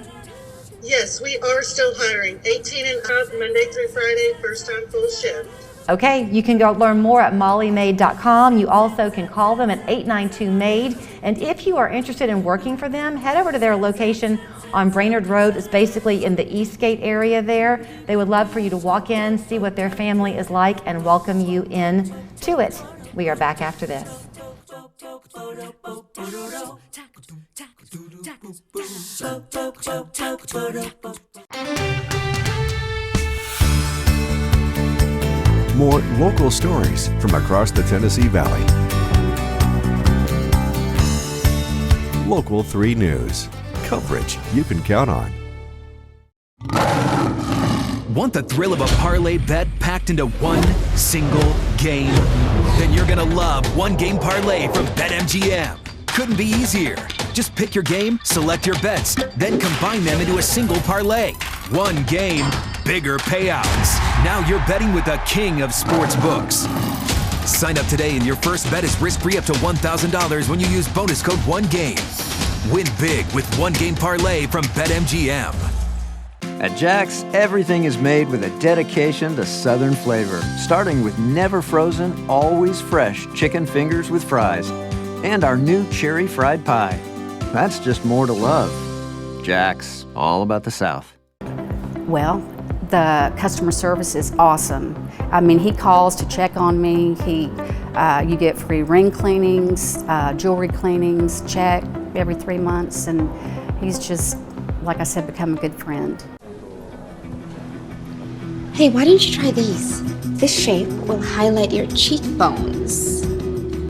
Yes, we are still hiring. 18 and up, Monday through Friday, first time full shift. Okay, you can go learn more at mollymaid.com. You also can call them at 892-MAID. And if you are interested in working for them, head over to their location on Brainerd Road. It's basically in the Eastgate area there. They would love for you to walk in, see what their family is like, and welcome you in to it. We are back after this. More local stories from across the Tennessee Valley. Local 3 News. Coverage you can count on. Want the thrill of a parlay bet packed into one single game? Then you're gonna love One Game Parlay from BetMGM. Couldn't be easier. Just pick your game, select your bets, then combine them into a single parlay. One game, bigger payouts. Now you're betting with the king of sports books. Sign up today and your first bet is risk-free up to $1,000 when you use bonus code ONEGAME. Win big with One Game Parlay from BetMGM. At Jack's, everything is made with a dedication to Southern flavor, starting with never frozen, always fresh chicken fingers with fries, and our new cherry fried pie. That's just more to love. Jack's, all about the South. Well, the customer service is awesome. I mean, he calls to check on me. You get free ring cleanings, jewelry cleanings, check every 3 months, and he's just, like I said, become a good friend. Hey, why don't you try these? This shape will highlight your cheekbones.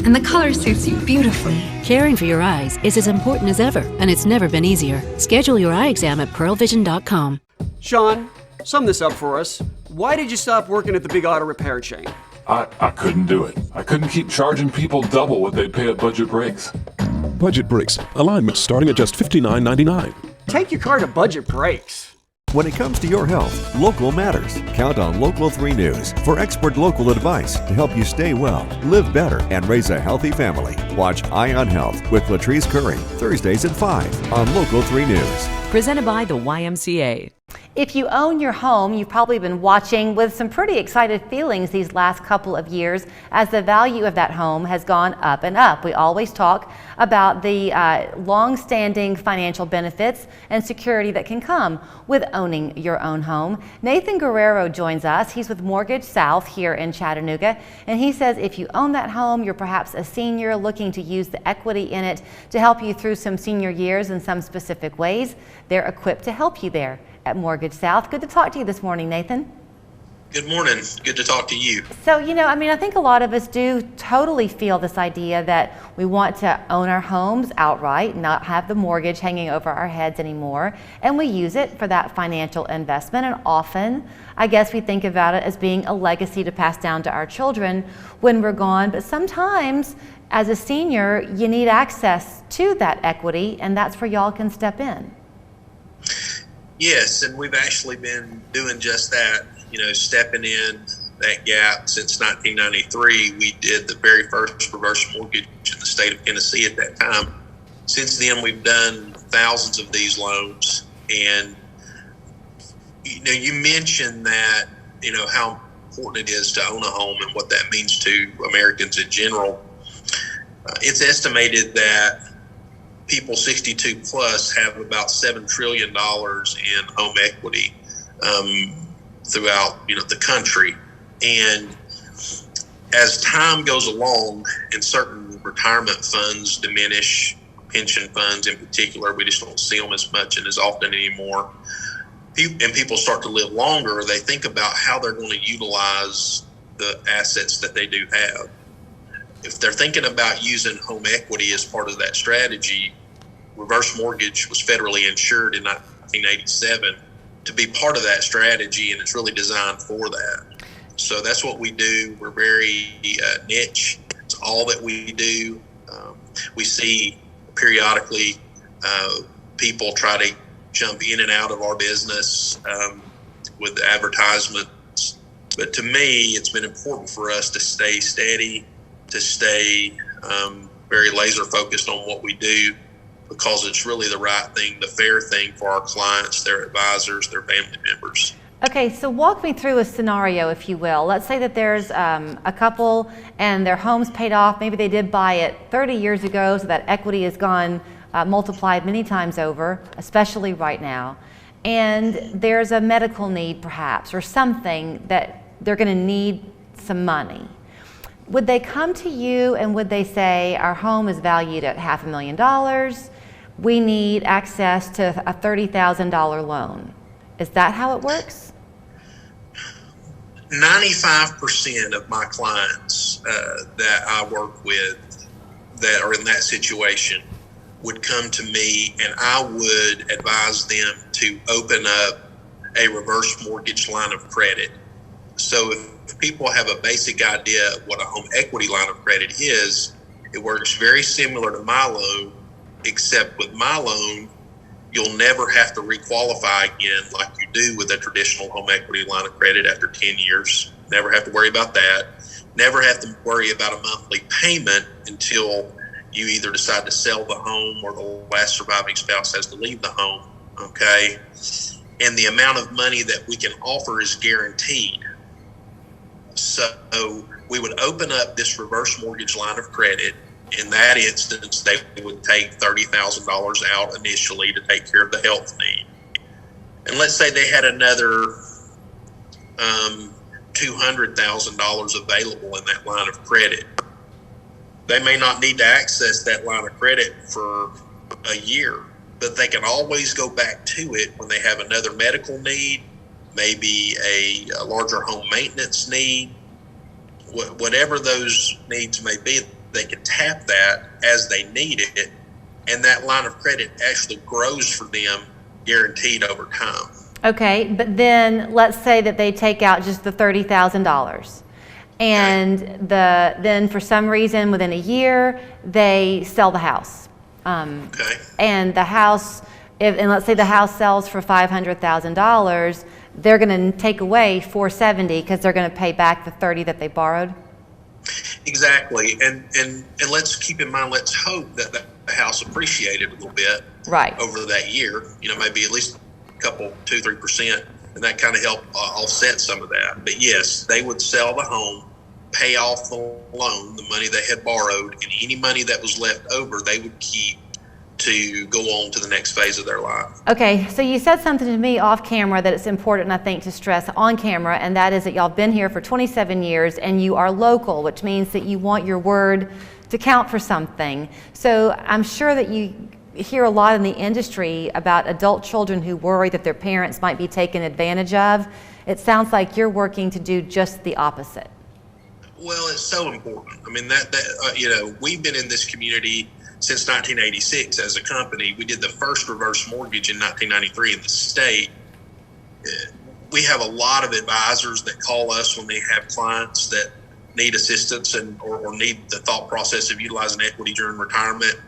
And the color suits you beautifully. Caring for your eyes is as important as ever, and it's never been easier. Schedule your eye exam at pearlvision.com. Sean, sum this up for us. Why did you stop working at the big auto repair chain? I couldn't do it. I couldn't keep charging people double what they pay at Budget Brakes. Budget Brakes. Alignment starting at just $59.99. Take your car to Budget Brakes. When it comes to your health, local matters. Count on Local 3 News for expert local advice to help you stay well, live better, and raise a healthy family. Watch Eye on Health with Latrice Curry, Thursdays at 5 on Local 3 News. Presented by the YMCA. If you own your home, you've probably been watching with some pretty excited feelings these last couple of years as the value of that home has gone up and up. We always talk about the long-standing financial benefits and security that can come with owning your own home. Nathan Guerrero joins us. He's with Mortgage South here in Chattanooga, and he says if you own that home, you're perhaps a senior looking to use the equity in it to help you through some senior years in some specific ways. They're equipped to help you there at Mortgage South. Good to talk to you this morning, Nathan. Good morning. Good to talk to you. So, I think a lot of us do totally feel this idea that we want to own our homes outright, not have the mortgage hanging over our heads anymore, and we use it for that financial investment. And often, I guess we think about it as being a legacy to pass down to our children when we're gone. But sometimes, as a senior, you need access to that equity, and that's where y'all can step in. Yes, and we've actually been doing just that, stepping in that gap since 1993. We did the very first reverse mortgage in the state of Tennessee at that time. Since then, we've done thousands of these loans. And, you mentioned that, how important it is to own a home and what that means to Americans in general. It's estimated that people 62 plus have about $7 trillion in home equity throughout the country. And as time goes along and certain retirement funds diminish, pension funds in particular, we just don't see them as much and as often anymore. And people start to live longer, they think about how they're going to utilize the assets that they do have. If they're thinking about using home equity as part of that strategy, reverse mortgage was federally insured in 1987 to be part of that strategy, and it's really designed for that. So that's what we do. We're very niche. It's all that we do. We see periodically people try to jump in and out of our business with advertisements. But to me, it's been important for us to stay steady, to stay very laser focused on what we do, because it's really the right thing, the fair thing for our clients, their advisors, their family members. Okay, so walk me through a scenario, if you will. Let's say that there's a couple and their home's paid off. Maybe they did buy it 30 years ago, so that equity has gone multiplied many times over, especially right now. And there's a medical need perhaps, or something that they're gonna need some money. Would they come to you and would they say, our home is valued at $500,000, we need access to a $30,000 loan? Is that how it works? 95% of my clients that I work with that are in that situation would come to me, and I would advise them to open up a reverse mortgage line of credit. So if people have a basic idea of what a home equity line of credit is, it works very similar to my loan, except with my loan, you'll never have to requalify again like you do with a traditional home equity line of credit after 10 years. Never have to worry about that. Never have to worry about a monthly payment until you either decide to sell the home or the last surviving spouse has to leave the home, okay? And the amount of money that we can offer is guaranteed. So we would open up this reverse mortgage line of credit. In that instance, they would take $30,000 out initially to take care of the health need. And let's say they had another $200,000 available in that line of credit. They may not need to access that line of credit for a year, but they can always go back to it when they have another medical need, maybe a larger home maintenance need, whatever those needs may be. They can tap that as they need it, and that line of credit actually grows for them, guaranteed over time. Okay, but then let's say that they take out just the $30,000, and then for some reason within a year they sell the house. And the house, and let's say the house sells for $500,000, they're going to take away $470,000 because they're going to pay back the $30,000 that they borrowed. Exactly, and let's keep in mind, let's hope that the house appreciated a little bit over that year, maybe at least a couple, 2-3%, and that kind of help offset some of that. But yes, they would sell the home, pay off the loan, the money they had borrowed, and any money that was left over, they would keep to go on to the next phase of their life. Okay, so you said something to me off camera that it's important, I think, to stress on camera, and that is that y'all been here for 27 years and you are local, which means that you want your word to count for something. So I'm sure that you hear a lot in the industry about adult children who worry that their parents might be taken advantage of. It sounds like you're working to do just the opposite. Well, it's so important. I mean, we've been in this community since 1986 as a company. We did the first reverse mortgage in 1993 in the state. We have a lot of advisors that call us when they have clients that need assistance or need the thought process of utilizing equity during retirement.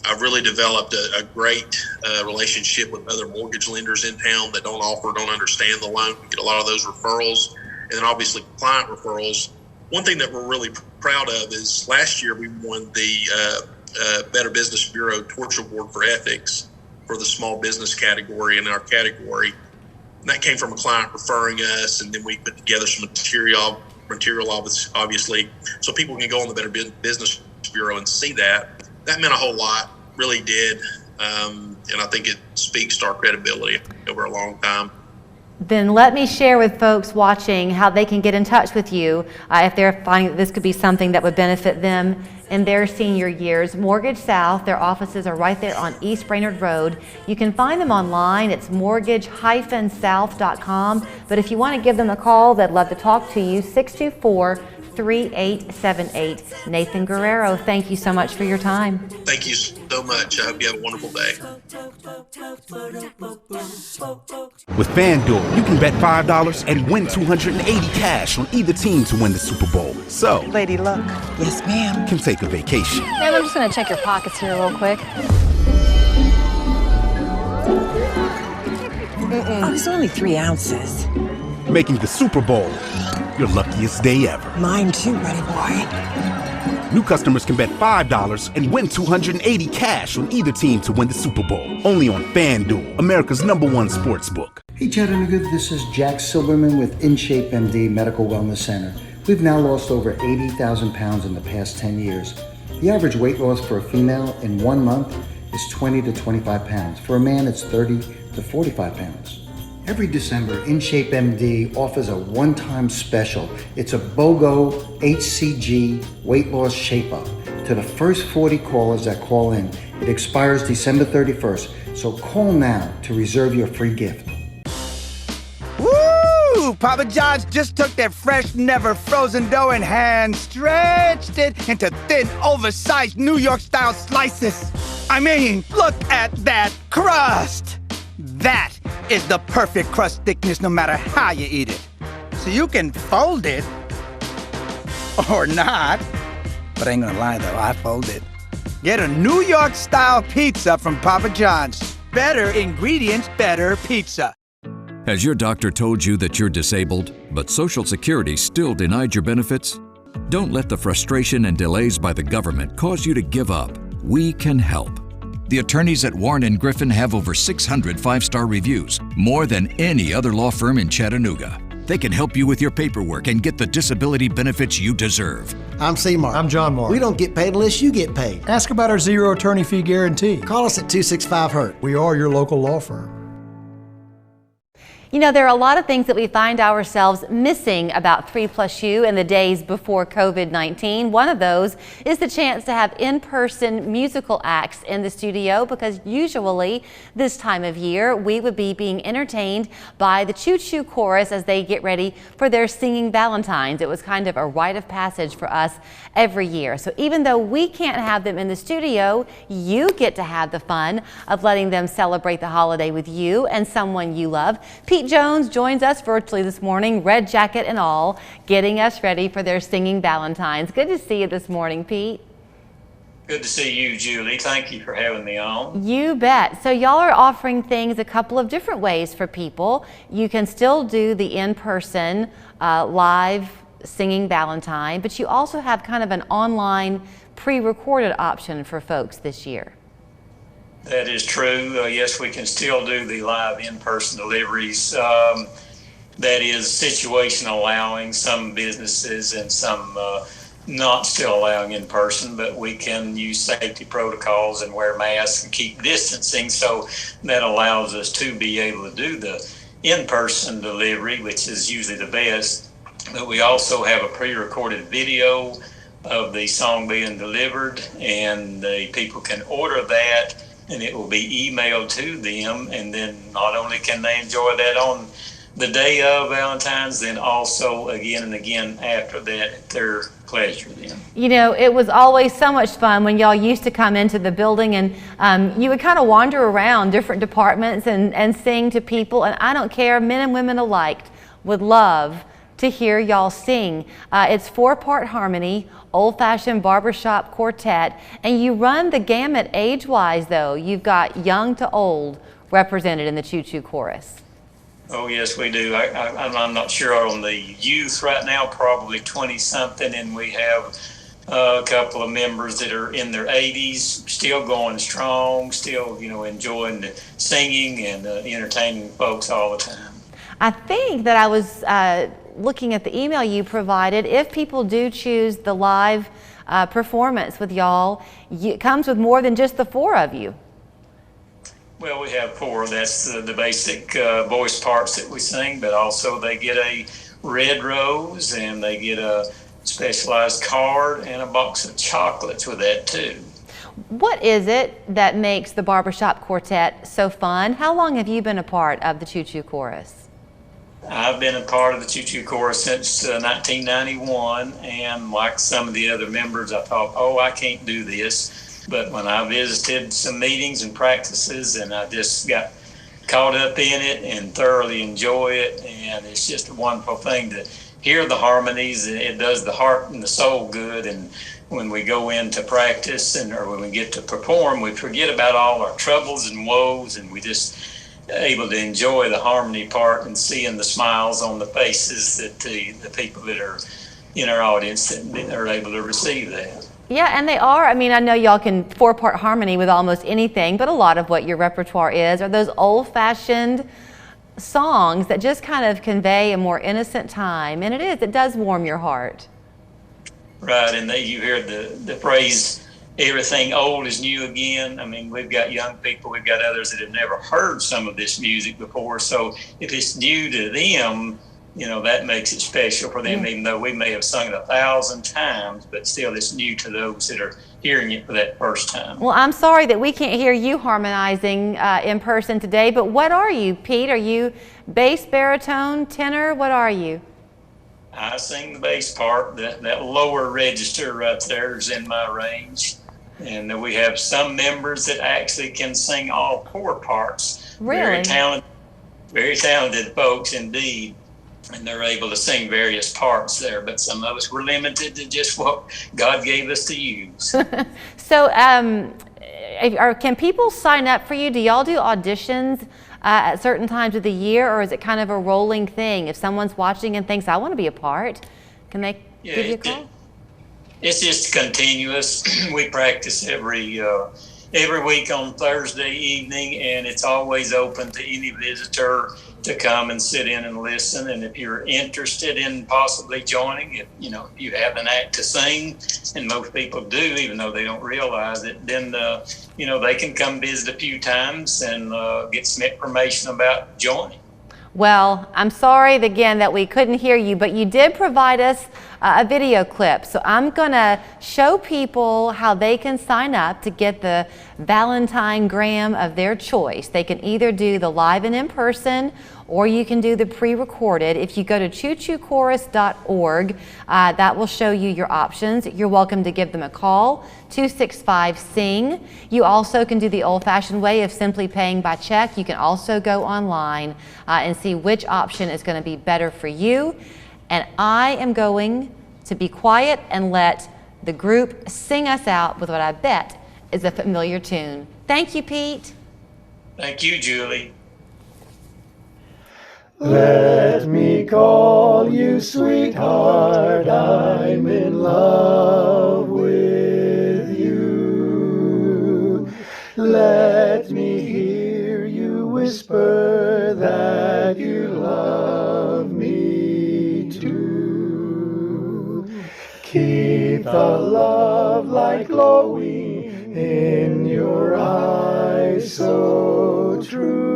I've really developed a great relationship with other mortgage lenders in town that don't understand the loan. We get a lot of those referrals, and then obviously client referrals. One thing that we're really proud of is last year we won the Better Business Bureau Torch Award for Ethics for the small business category in our category. And that came from a client referring us, and then we put together some material obviously, so people can go on the Better Business Bureau and see that. That meant a whole lot, really did, and I think it speaks to our credibility over a long time. Then let me share with folks watching how they can get in touch with you if they're finding that this could be something that would benefit them in their senior years. Mortgage South, their offices are right there on East Brainerd Road. You can find them online. It's mortgage-south.com. But if you want to give them a call, they'd love to talk to you. 624-3878. Nathan Guerrero, thank you so much for your time. Thank you so much. I hope you have a wonderful day. With FanDuel, you can bet $5 and win $280 cash on either team to win the Super Bowl. So, Lady Luck. Yes, ma'am. Can take a vacation. Ma'am, I'm just going to check your pockets here real quick. Oh, it's only 3 ounces. Making the Super Bowl your luckiest day ever. Mine too, buddy boy. New customers can bet $5 and win $280 cash on either team to win the Super Bowl. Only on FanDuel, America's #1 sports book. Hey Chattanooga, this is Jack Silverman with InShape MD Medical Wellness Center. We've now lost over 80,000 pounds in the past 10 years. The average weight loss for a female in 1 month is 20 to 25 pounds. For a man, it's 30 to 45 pounds. Every December, InShape MD offers a one-time special. It's a BOGO HCG weight loss shape-up. To the first 40 callers that call in, it expires December 31st, so call now to reserve your free gift. Woo! Papa John's just took their fresh, never frozen dough and hand stretched it into thin, oversized New York-style slices. I mean, look at that crust! That is the perfect crust thickness no matter how you eat it. So you can fold it or not. But I ain't gonna lie though, I fold it. Get a New York style pizza from Papa John's. Better ingredients, better pizza. Has your doctor told you that you're disabled, but Social Security still denied your benefits? Don't let the frustration and delays by the government cause you to give up. We can help. The attorneys at Warren & Griffin have over 600 five-star reviews, more than any other law firm in Chattanooga. They can help you with your paperwork and get the disability benefits you deserve. I'm C-Mark. I'm John Mark. We don't get paid unless you get paid. Ask about our zero attorney fee guarantee. Call us at 265-HURT. We are your local law firm. You know, there are a lot of things that we find ourselves missing about 3+U in the days before COVID-19. One of those is the chance to have in-person musical acts in the studio, because usually this time of year we would be being entertained by the Choo Choo Chorus as they get ready for their Singing Valentines. It was kind of a rite of passage for us every year. So even though we can't have them in the studio, you get to have the fun of letting them celebrate the holiday with you and someone you love. Pete Jones joins us virtually this morning, red jacket and all, getting us ready for their Singing Valentines. Good to see you this morning, Pete. Good to see you, Julie. Thank you for having me on. You bet. So y'all are offering things a couple of different ways for people. You can still do the in-person live Singing Valentine, but you also have kind of an online pre-recorded option for folks this year. That is true. Yes, we can still do the live in-person deliveries. That is situation allowing, some businesses and some not still allowing in person, but we can use safety protocols and wear masks and keep distancing. So that allows us to be able to do the in-person delivery, which is usually the best. But we also have a pre-recorded video of the song being delivered, and the people can order that, and it will be emailed to them, and then not only can they enjoy that on the day of Valentine's, then also again and again after that at their pleasure then. You know, it was always so much fun when y'all used to come into the building and you would kind of wander around different departments and sing to people, and I don't care, men and women alike would love to hear y'all sing. It's 4-part harmony, old-fashioned barbershop quartet, and you run the gamut age-wise though. You've got young to old represented in the Choo Choo Chorus. Oh yes, we do. I'm not sure on the youth right now, probably 20-something, and we have a couple of members that are in their 80s, still going strong, still, you know, enjoying the singing and entertaining folks all the time. I think that I was looking at the email you provided. If people do choose the live performance with y'all, it comes with more than just the 4 of you. Well, we have 4. That's the basic voice parts that we sing, but also they get a red rose and they get a specialized card and a box of chocolates with that too. What is it that makes the Barbershop Quartet so fun? How long have you been a part of the Choo Choo Chorus? I've been a part of the Choo Choo Chorus since 1991, and like some of the other members, I thought, oh, I can't do this. But when I visited some meetings and practices, and I just got caught up in it and thoroughly enjoy it, and it's just a wonderful thing to hear the harmonies. It does the heart and the soul good, and when we go into practice or when we get to perform, we forget about all our troubles and woes, and we just able to enjoy the harmony part and seeing the smiles on the faces that the people that are in our audience that are able to receive that. Yeah, and they are. I mean, I know y'all can 4-part harmony with almost anything, but a lot of what your repertoire are those old-fashioned songs that just kind of convey a more innocent time, and it does warm your heart. Right, and you hear the phrase, everything old is new again. I mean, we've got young people, we've got others that have never heard some of this music before. So if it's new to them, you know, that makes it special for them, even though we may have sung it 1,000 times, but still it's new to those that are hearing it for that first time. Well, I'm sorry that we can't hear you harmonizing in person today, but what are you, Pete? Are you bass, baritone, tenor? What are you? I sing the bass part. That lower register right there is in my range. And we have some members that actually can sing all 4 parts. Really? Very talented. very talented folks indeed, and they're able to sing various parts there. But some of us were limited to just what God gave us to use. So, can people sign up for you? Do y'all do auditions at certain times of the year, or is it kind of a rolling thing? If someone's watching and thinks, I want to be a part, can they give you a call? It's just continuous. We practice every week on Thursday evening, and it's always open to any visitor to come and sit in and listen. And if you're interested in possibly joining, if you have an act to sing, and most people do, even though they don't realize it, then they can come visit a few times and get some information about joining. Well, I'm sorry again that we couldn't hear you, but you did provide us a video clip. So I'm going to show people how they can sign up to get the Valentine Gram of their choice. They can either do the live and in person, or you can do the pre-recorded. If you go to choochoochorus.org, that will show you your options. You're welcome to give them a call, 265-SING. You also can do the old-fashioned way of simply paying by check. You can also go online and see which option is going to be better for you. And I am going to be quiet and let the group sing us out with what I bet is a familiar tune. Thank you, Pete. Thank you, Julie. Let me call you sweetheart, I'm in love with you. Let me hear you whisper that you love me too. Keep the love light glowing in your eyes so true.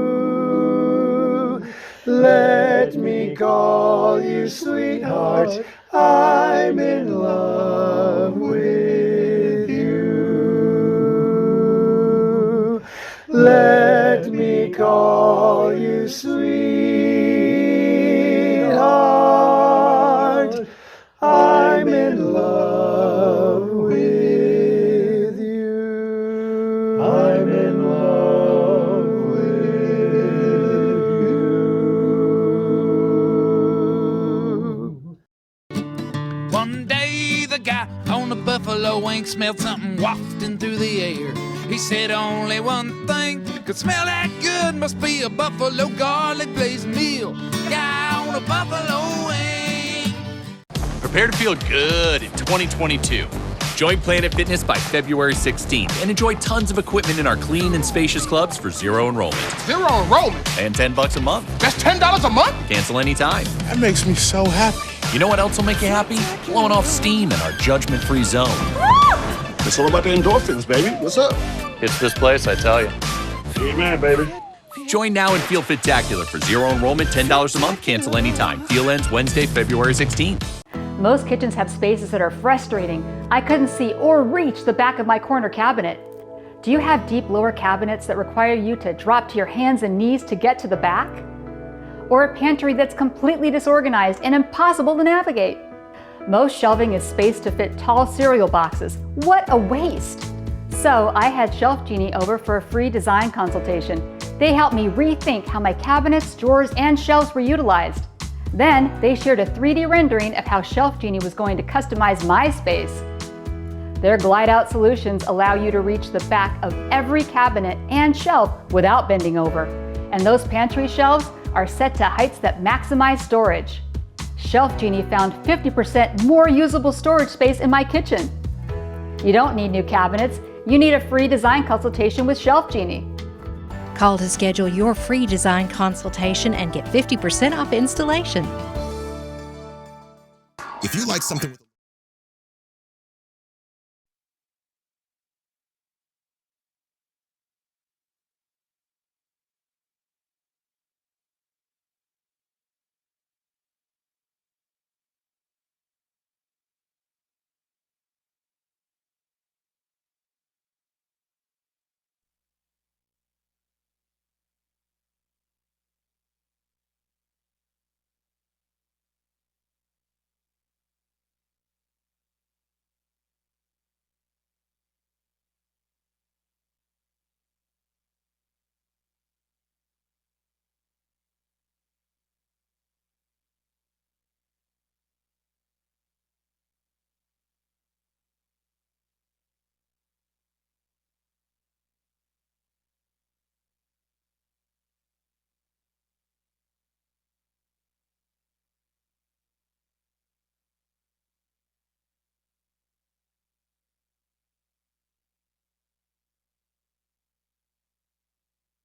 Let me call you sweetheart, I'm in love with you. Let me call you sweetheart, I'm in love with you. I'm in love with you. One day the guy on the buffalo wing smelled something wafting through the air. He said only one thing could smell that good, must be a buffalo garlic blazing meal. Guy on a buffalo wing. Prepare to feel good in 2022. Join Planet Fitness by February 16th and enjoy tons of equipment in our clean and spacious clubs for zero enrollment. Zero enrollment? And $10 a month. That's $10 a month? Cancel anytime. That makes me so happy. You know what else will make you happy? Blowing off steam in our judgment-free zone. It's all about the endorphins, baby. What's up? It's this place, I tell you. Amen, baby. Join now and feel Fitacular for zero enrollment, $10 a month, cancel anytime. Deal ends Wednesday, February 16th. Most kitchens have spaces that are frustrating. I couldn't see or reach the back of my corner cabinet. Do you have deep lower cabinets that require you to drop to your hands and knees to get to the back? Or a pantry that's completely disorganized and impossible to navigate? Most shelving is spaced to fit tall cereal boxes. What a waste! So I had Shelf Genie over for a free design consultation. They helped me rethink how my cabinets, drawers, and shelves were utilized. Then they shared a 3D rendering of how Shelf Genie was going to customize my space. Their glide-out solutions allow you to reach the back of every cabinet and shelf without bending over. And those pantry shelves are set to heights that maximize storage. Shelf Genie found 50% more usable storage space in my kitchen. You don't need new cabinets, you need a free design consultation with Shelf Genie. Call to schedule your free design consultation and get 50% off installation. If you like something with